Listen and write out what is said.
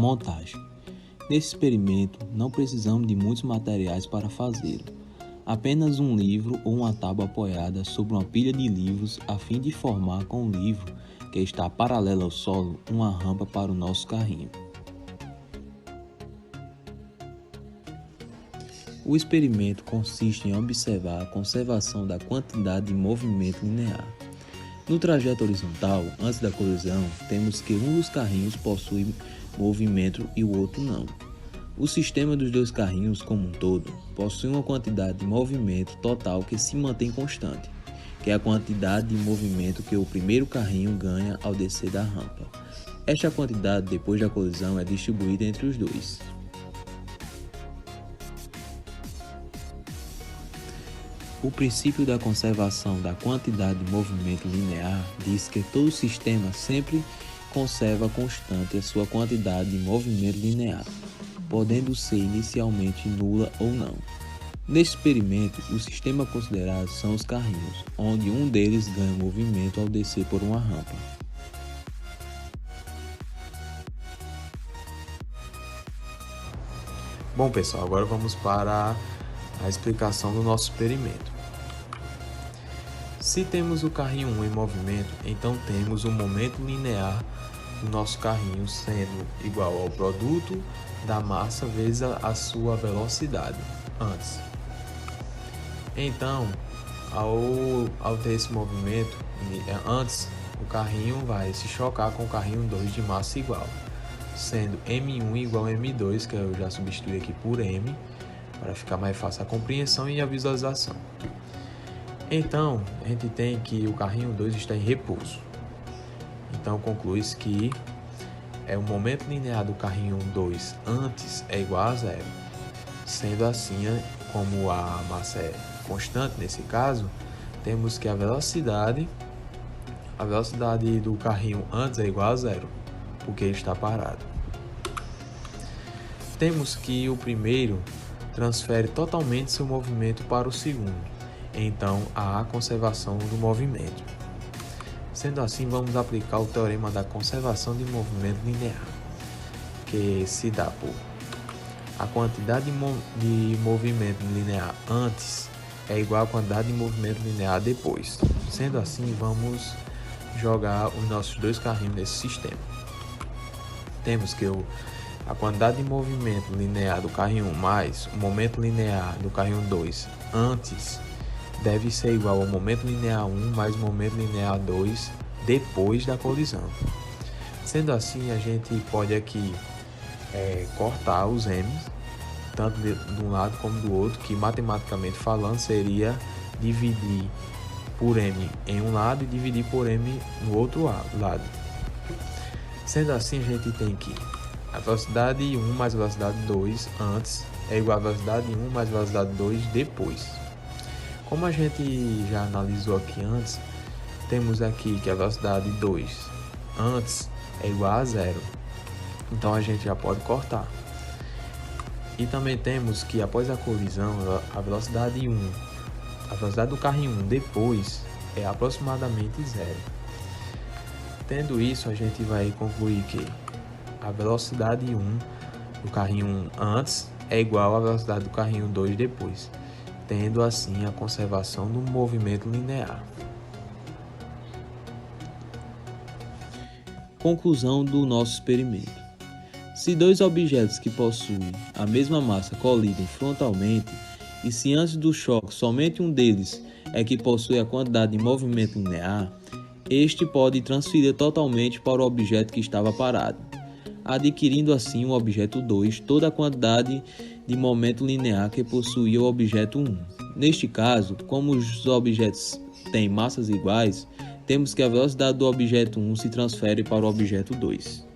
montagem. Nesse experimento, não precisamos de muitos materiais para fazê-lo. Apenas um livro ou uma tábua apoiada sobre uma pilha de livros a fim de formar com o livro, que está paralelo ao solo, uma rampa para o nosso carrinho. O experimento consiste em observar a conservação da quantidade de movimento linear. No trajeto horizontal, antes da colisão, temos que um dos carrinhos possui movimento e o outro não. O sistema dos dois carrinhos, como um todo, possui uma quantidade de movimento total que se mantém constante, que é a quantidade de movimento que o primeiro carrinho ganha ao descer da rampa. Esta quantidade, depois da colisão, é distribuída entre os dois. O princípio da conservação da quantidade de movimento linear diz que todo sistema sempre conserva constante a sua quantidade de movimento linear, podendo ser inicialmente nula ou não. Neste experimento, o sistema considerado são os carrinhos, onde um deles ganha movimento ao descer por uma rampa. Bom, pessoal, agora vamos para a explicação do nosso experimento. Se temos o carrinho 1 em movimento, então temos o momento linear do nosso carrinho sendo igual ao produto da massa vezes a sua velocidade antes. Então, ao ter esse movimento antes, o carrinho vai se chocar com o carrinho 2 de massa igual, sendo M1 igual a M2, que eu já substituí aqui por M, para ficar mais fácil a compreensão e a visualização. Então, a gente tem que o carrinho 2 está em repouso. Então, conclui-se que o momento linear do carrinho 2 antes é igual a zero. Sendo assim, como a massa é constante nesse caso, temos que a velocidade do carrinho antes é igual a zero, porque ele está parado. Temos que o primeiro transfere totalmente seu movimento para o segundo, então há a conservação do movimento. Sendo assim, vamos aplicar o teorema da conservação de movimento linear, que se dá por a quantidade de movimento linear antes é igual à quantidade de movimento linear depois. Sendo assim, vamos jogar os nossos dois carrinhos nesse sistema. Temos que a quantidade de movimento linear do carrinho 1 mais o momento linear do carrinho 2 antes deve ser igual ao momento linear 1 mais o momento linear 2 depois da colisão. Sendo assim, a gente pode aqui cortar os M's, tanto de um lado como do outro, que matematicamente falando seria dividir por M em um lado e dividir por M no outro lado. Sendo assim, a gente tem que a velocidade 1 mais a velocidade 2 antes é igual a velocidade 1 mais a velocidade 2 depois. Como a gente já analisou aqui antes, temos aqui que a velocidade 2 antes é igual a zero. Então a gente já pode cortar. E também temos que após a colisão, a velocidade 1, a velocidade do carrinho 1 depois é aproximadamente zero. Tendo isso, a gente vai concluir que a velocidade 1 do carrinho 1 antes é igual à velocidade do carrinho 2 depois, tendo assim a conservação do movimento linear. Conclusão do nosso experimento. Se dois objetos que possuem a mesma massa colidem frontalmente, e se antes do choque somente um deles é que possui a quantidade de movimento linear, este pode transferir totalmente para o objeto que estava parado, adquirindo assim o objeto 2 toda a quantidade de momento linear que possuía o objeto 1. Neste caso, como os objetos têm massas iguais, temos que a velocidade do objeto 1 se transfere para o objeto 2.